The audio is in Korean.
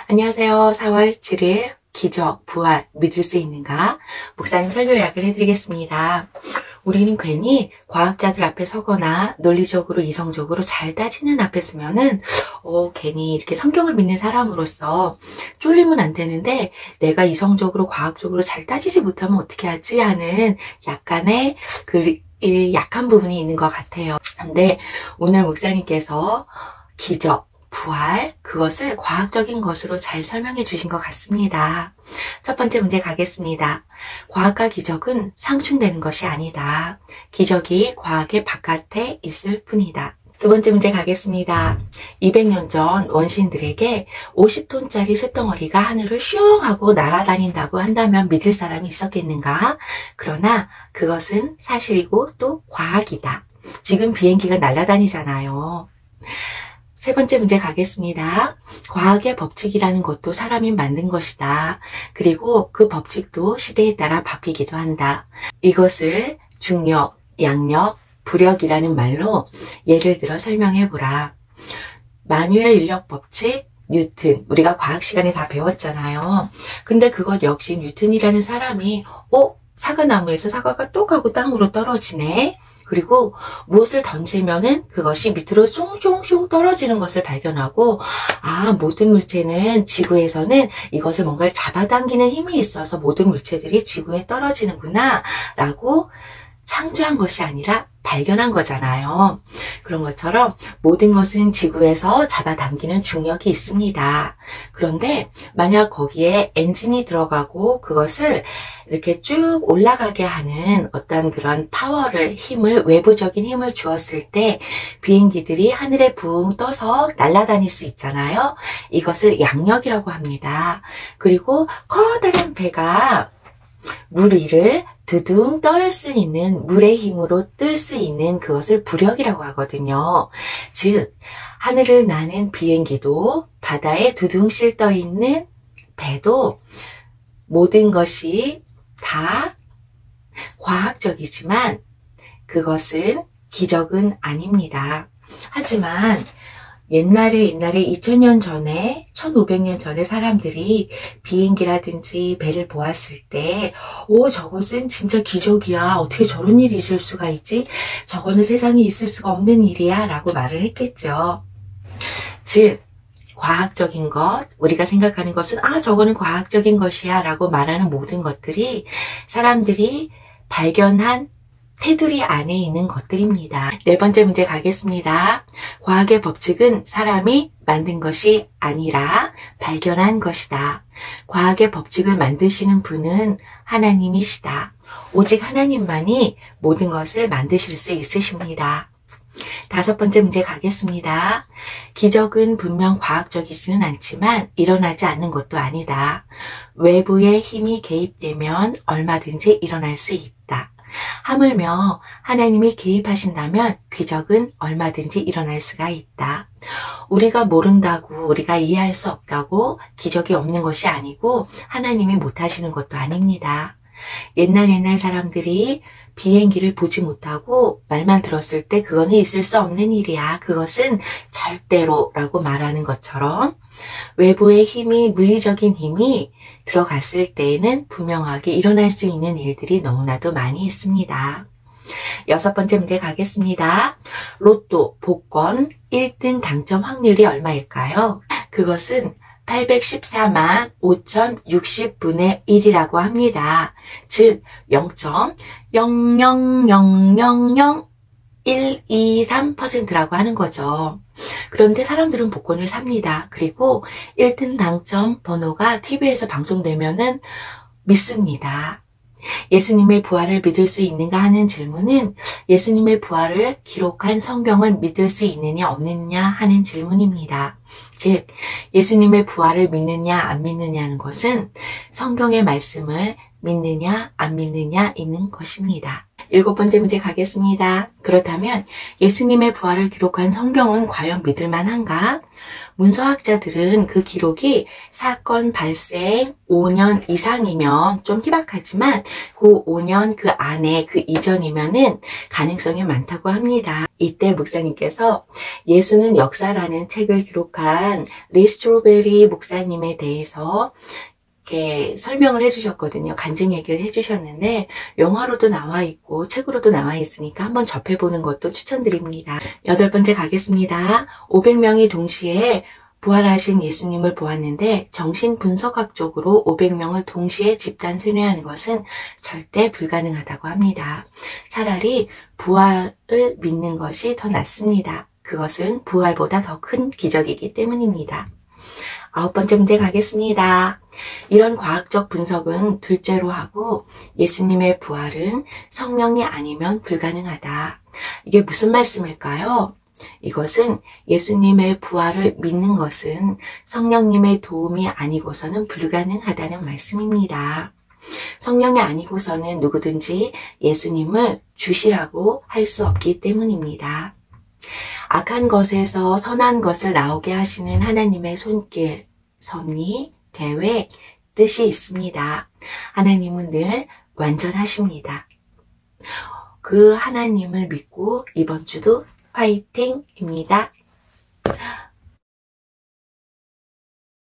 안녕하세요. 4월 7일 기적, 부활, 믿을 수 있는가? 목사님 설교 요약을 해드리겠습니다. 우리는 괜히 과학자들 앞에 서거나 논리적으로 이성적으로 잘 따지는 앞에 서면은 괜히 이렇게 성경을 믿는 사람으로서 쫄리면 안 되는데 내가 이성적으로 과학적으로 잘 따지지 못하면 어떻게 하지 하는 약간의 약한 부분이 있는 것 같아요. 근데 오늘 목사님께서 기적, 부활, 그것을 과학적인 것으로 잘 설명해 주신 것 같습니다. 첫 번째 문제 가겠습니다. 과학과 기적은 상충되는 것이 아니다. 기적이 과학의 바깥에 있을 뿐이다. 두 번째 문제 가겠습니다. 200년 전 원시인들에게 50톤짜리 쇳덩어리가 하늘을 슝 하고 날아다닌다고 한다면 믿을 사람이 있었겠는가? 그러나 그것은 사실이고 또 과학이다. 지금 비행기가 날아다니잖아요. 세 번째 문제 가겠습니다. 과학의 법칙이라는 것도 사람이 만든 것이다. 그리고 그 법칙도 시대에 따라 바뀌기도 한다. 이것을 중력, 양력, 부력이라는 말로 예를 들어 설명해 보라. 만유의 인력 법칙, 뉴튼, 우리가 과학 시간에 다 배웠잖아요. 근데 그것 역시 뉴튼이라는 사람이 사과나무에서 사과가 똑 하고 땅으로 떨어지네. 그리고 무엇을 던지면은 그것이 밑으로 숑숑숑 떨어지는 것을 발견하고, 모든 물체는 지구에서는 이것을 뭔가를 잡아당기는 힘이 있어서 모든 물체들이 지구에 떨어지는구나 라고 창조한 것이 아니라 발견한 거잖아요. 그런 것처럼 모든 것은 지구에서 잡아당기는 중력이 있습니다. 그런데 만약 거기에 엔진이 들어가고 그것을 이렇게 쭉 올라가게 하는 어떤 그런 힘을, 외부적인 힘을 주었을 때 비행기들이 하늘에 붕 떠서 날아다닐 수 있잖아요. 이것을 양력이라고 합니다. 그리고 커다란 배가 물 위를 두둥 떨 수 있는, 물의 힘으로 뜰 수 있는 그것을 부력이라고 하거든요. 즉 하늘을 나는 비행기도 바다에 두둥실 떠 있는 배도 모든 것이 다 과학적이지만 그것은 기적은 아닙니다. 하지만 옛날에 2000년 전에 1500년 전에 사람들이 비행기라든지 배를 보았을 때 저것은 진짜 기적이야. 어떻게 저런 일이 있을 수가 있지? 저거는 세상에 있을 수가 없는 일이야 라고 말을 했겠죠. 즉 과학적인 것, 우리가 생각하는 것은 저거는 과학적인 것이야 라고 말하는 모든 것들이 사람들이 발견한 테두리 안에 있는 것들입니다. 네 번째 문제 가겠습니다. 과학의 법칙은 사람이 만든 것이 아니라 발견한 것이다. 과학의 법칙을 만드시는 분은 하나님이시다. 오직 하나님만이 모든 것을 만드실 수 있으십니다. 다섯 번째 문제 가겠습니다. 기적은 분명 과학적이지는 않지만 일어나지 않는 것도 아니다. 외부의 힘이 개입되면 얼마든지 일어날 수 있다. 하물며 하나님이 개입하신다면 기적은 얼마든지 일어날 수가 있다. 우리가 모른다고, 우리가 이해할 수 없다고 기적이 없는 것이 아니고 하나님이 못하시는 것도 아닙니다. 옛날 사람들이 비행기를 보지 못하고 말만 들었을 때 그거는 있을 수 없는 일이야. 그것은 절대로 라고 말하는 것처럼 외부의 힘이, 물리적인 힘이 들어갔을 때에는 분명하게 일어날 수 있는 일들이 너무나도 많이 있습니다. 여섯 번째 문제 가겠습니다. 로또, 복권 1등 당첨 확률이 얼마일까요? 그것은 814만 5,060분의 1이라고 합니다. 즉 0.000000123%라고 하는 거죠. 그런데 사람들은 복권을 삽니다. 그리고 1등 당첨 번호가 TV에서 방송되면은 믿습니다. 예수님의 부활을 믿을 수 있는가 하는 질문은 예수님의 부활을 기록한 성경을 믿을 수 있느냐 없느냐 하는 질문입니다. 즉 예수님의 부활을 믿느냐 안 믿느냐는 것은 성경의 말씀을 믿느냐 안 믿느냐 있는 것입니다. 7번째 문제 가겠습니다. 그렇다면 예수님의 부활을 기록한 성경은 과연 믿을만한가? 문서학자들은 그 기록이 사건 발생 5년 이상이면 좀 희박하지만 그 5년 그 안에 그 이전이면은 가능성이 많다고 합니다. 이때 목사님께서 예수는 역사라는 책을 기록한 리 스트로베리 목사님에 대해서 이렇게 설명을 해주셨거든요. 간증 얘기를 해주셨는데 영화로도 나와 있고 책으로도 나와 있으니까 한번 접해보는 것도 추천드립니다. 8번째 가겠습니다. 500명이 동시에 부활하신 예수님을 보았는데 정신분석학적으로 500명을 동시에 집단 세뇌하는 것은 절대 불가능하다고 합니다. 차라리 부활을 믿는 것이 더 낫습니다. 그것은 부활보다 더 큰 기적이기 때문입니다. 9번째 문제 가겠습니다. 이런 과학적 분석은 둘째로 하고 예수님의 부활은 성령이 아니면 불가능하다. 이게 무슨 말씀일까요? 이것은 예수님의 부활을 믿는 것은 성령님의 도움이 아니고서는 불가능하다는 말씀입니다. 성령이 아니고서는 누구든지 예수님을 주시라고 할 수 없기 때문입니다. 악한 것에서 선한 것을 나오게 하시는 하나님의 손길, 섭리, 계획, 뜻이 있습니다. 하나님은 늘 완전하십니다. 그 하나님을 믿고 이번 주도 화이팅입니다.